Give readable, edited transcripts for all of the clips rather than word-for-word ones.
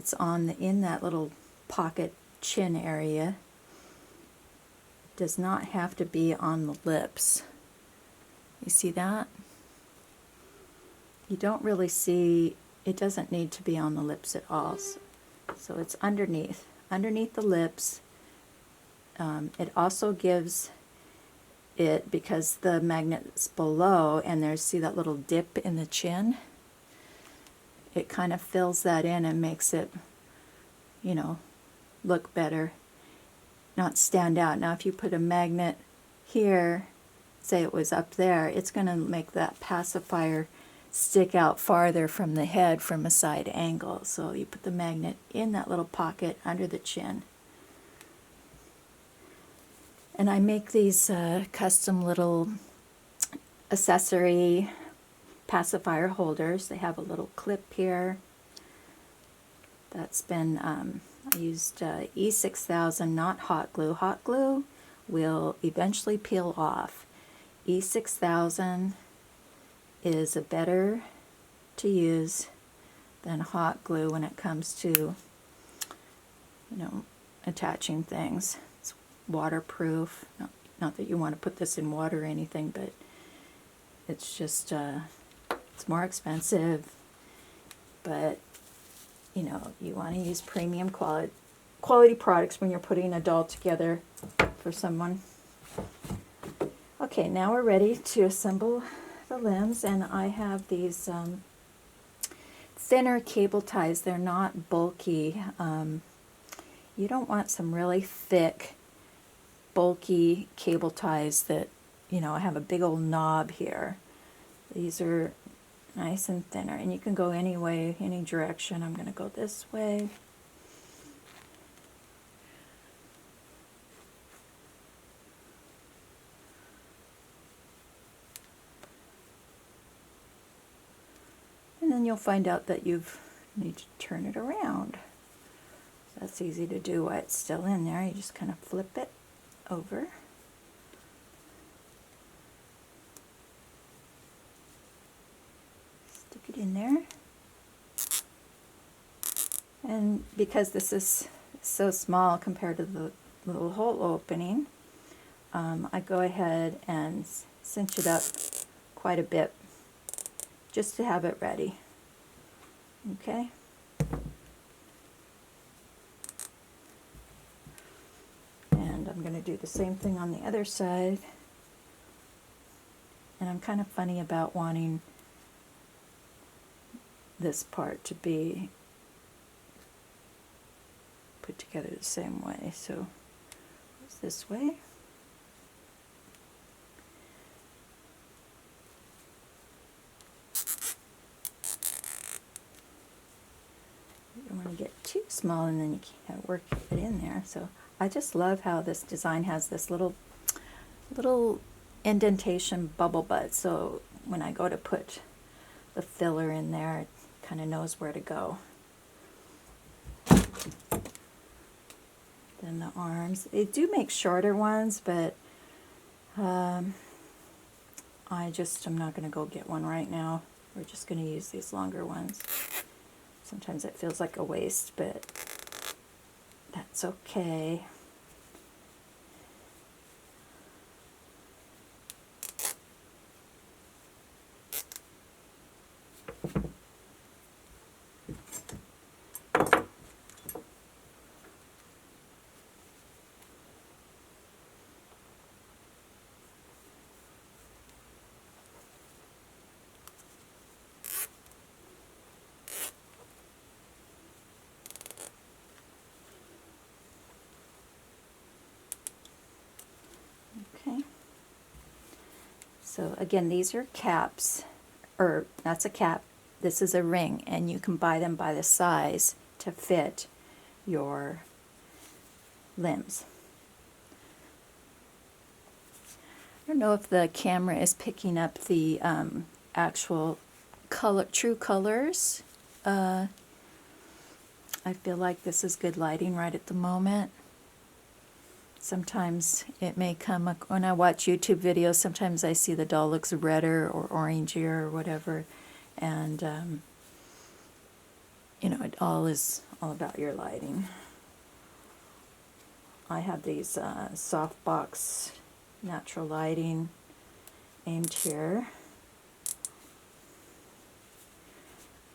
it's in that little pocket chin area. It does not have to be on the lips. You see that? You don't really see, it doesn't need to be on the lips at all. So it's underneath the lips. It also gives it, because the magnet's below and there's, see that little dip in the chin? It kind of fills that in and makes it, you know, look better, not stand out. Now if you put a magnet here, say it was up there, it's going to make that pacifier stick out farther from the head from a side angle. So you put the magnet in that little pocket under the chin. And I make these custom little accessory pacifier holders. They have a little clip here. That's been, I used E6000, not hot glue. Hot glue will eventually peel off. E6000 is a better to use than hot glue when it comes to, you know, attaching things. It's waterproof. Not that you want to put this in water or anything, but it's just, it's more expensive. But, you know, you want to use premium quality products when you're putting a doll together for someone. Okay, now we're ready to assemble the limbs, and I have these thinner cable ties. They're not bulky. You don't want some really thick, bulky cable ties that, you know, have a big old knob here. These are nice and thinner, and you can go any way, any direction. I'm going to go this way. And then you'll find out that you need to turn it around. So that's easy to do while it's still in there. You just kind of flip it over. Stick it in there. And because this is so small compared to the little hole opening, I go ahead and cinch it up quite a bit just to have it ready. Okay? And I'm going to do the same thing on the other side. And I'm kind of funny about wanting this part to be put together the same way. So it's this way. You don't want to get too small and then you can't work it in there. So I just love how this design has this little indentation bubble butt. So when I go to put the filler in there, it kind of knows where to go. Then the arms. They do make shorter ones, but I'm not going to go get one right now. We're just going to use these longer ones. Sometimes it feels like a waste, but that's okay. Okay. So again, these are caps, or that's a cap. This is a ring, and you can buy them by the size to fit your limbs. I don't know if the camera is picking up the actual true colors. I feel like this is good lighting right at the moment. Sometimes it may come, when I watch YouTube videos, sometimes I see the doll looks redder or orangier or whatever, and you know, it all is all about your lighting. I have these softbox natural lighting aimed here.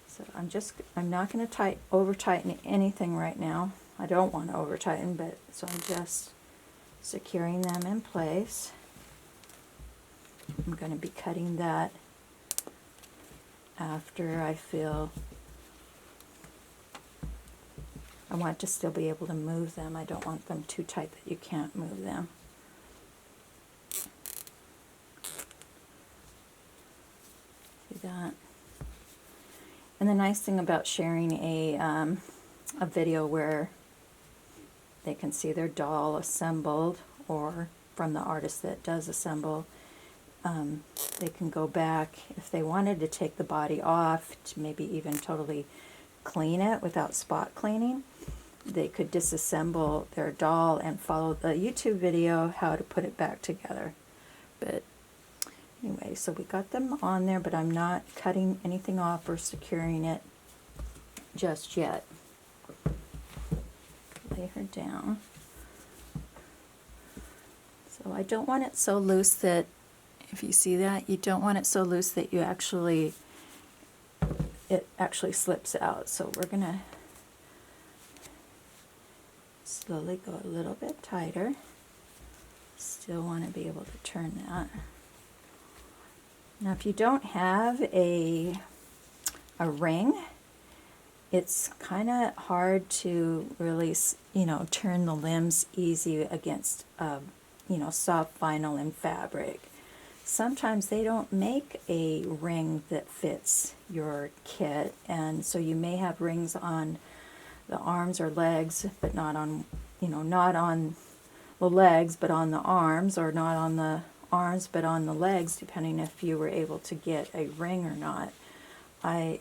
So I'm not going to over tighten anything right now. I don't want to over tighten, but so I'm just securing them in place. I'm going to be cutting that after I feel I want to still be able to move them. I don't want them too tight that you can't move them. See that? And the nice thing about sharing a video where they can see their doll assembled, or from the artist that does assemble, they can go back if they wanted to take the body off to maybe even totally clean it without spot cleaning. They could disassemble their doll and follow the YouTube video how to put it back together. But anyway, so we got them on there, but I'm not cutting anything off or securing it just yet. Lay her down. So I don't want it so loose that, if you see that, you don't want it so loose that it actually slips out. So we're going to slowly go a little bit tighter. Still want to be able to turn that. Now if you don't have a ring, it's kind of hard to really, turn the limbs easy against, soft vinyl and fabric. Sometimes they don't make a ring that fits your kit, and so you may have rings on the arms or legs, but not on, not on the legs, but on the arms, or not on the arms, but on the legs, depending if you were able to get a ring or not. I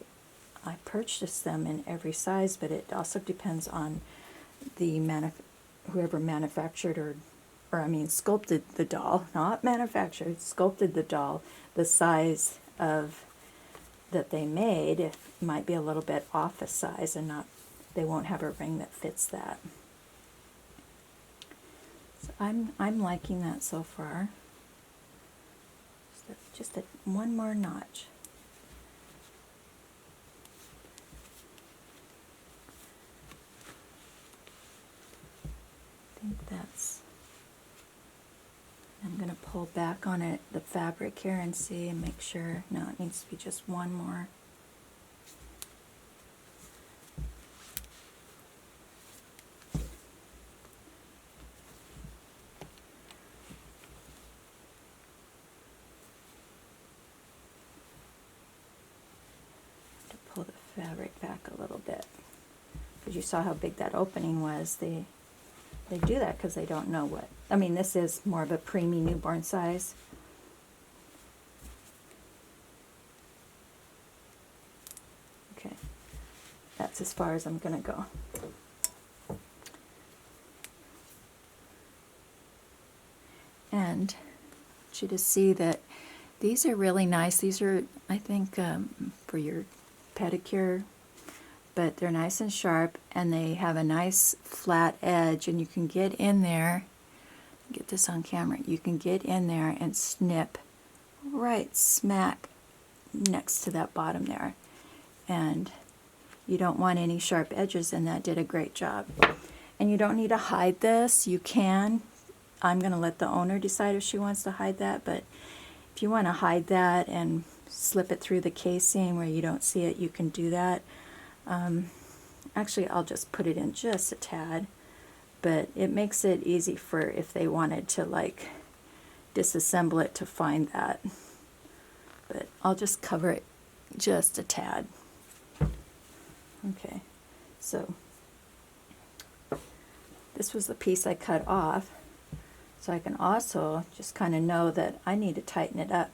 purchased them in every size, but it also depends on the whoever manufactured or sculpted the doll, not manufactured, sculpted the doll, the size of that they made. It might be a little bit off a size, and they won't have a ring that fits that. So I'm liking that so far. Just one more notch. I think I'm going to pull back on the fabric here and see and make sure. No, it needs to be just one more. To pull the fabric back a little bit, because you saw how big that opening was. They do that because they don't know what. This is more of a preemie newborn size. Okay, that's as far as I'm going to go. And I want you to see that these are really nice. These are, I think, for your pedicure, but they're nice and sharp, and they have a nice flat edge, and you can get in there, get this on camera, you can get in there and snip right smack next to that bottom there, and you don't want any sharp edges, and that did a great job. And you don't need to hide this. You can. I'm going to let the owner decide if she wants to hide that, but if you want to hide that and slip it through the casing where you don't see it, you can do that. Actually, I'll just put it in just a tad, but it makes it easy for if they wanted to disassemble it to find that. But I'll just cover it just a tad. Okay, so this was the piece I cut off, so I can also just kind of know that I need to tighten it up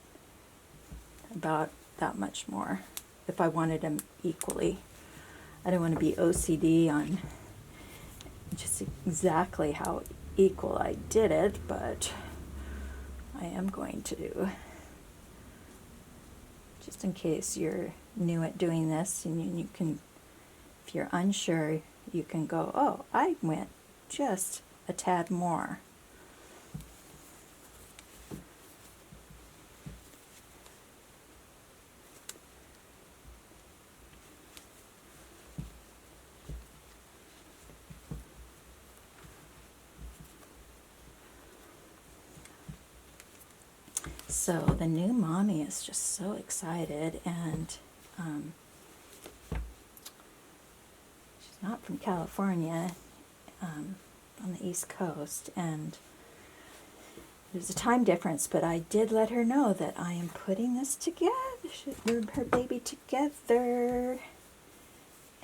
about that much more if I wanted them equally. I don't want to be OCD on just exactly how equal I did it, but I am going to, just in case you're new at doing this, and you can, if you're unsure, you can go, oh, I went just a tad more. So the new mommy is just so excited, and she's not from California, on the East Coast, and there's a time difference, but I did let her know that I am putting this together, her baby together,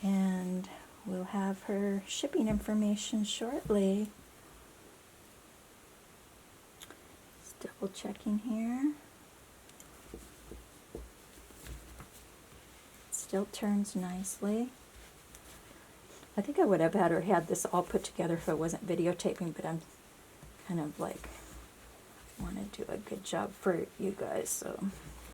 and we'll have her shipping information shortly. Double checking here. Still turns nicely. I think I would have had this all put together if I wasn't videotaping, but I'm kind of like want to do a good job for you guys, so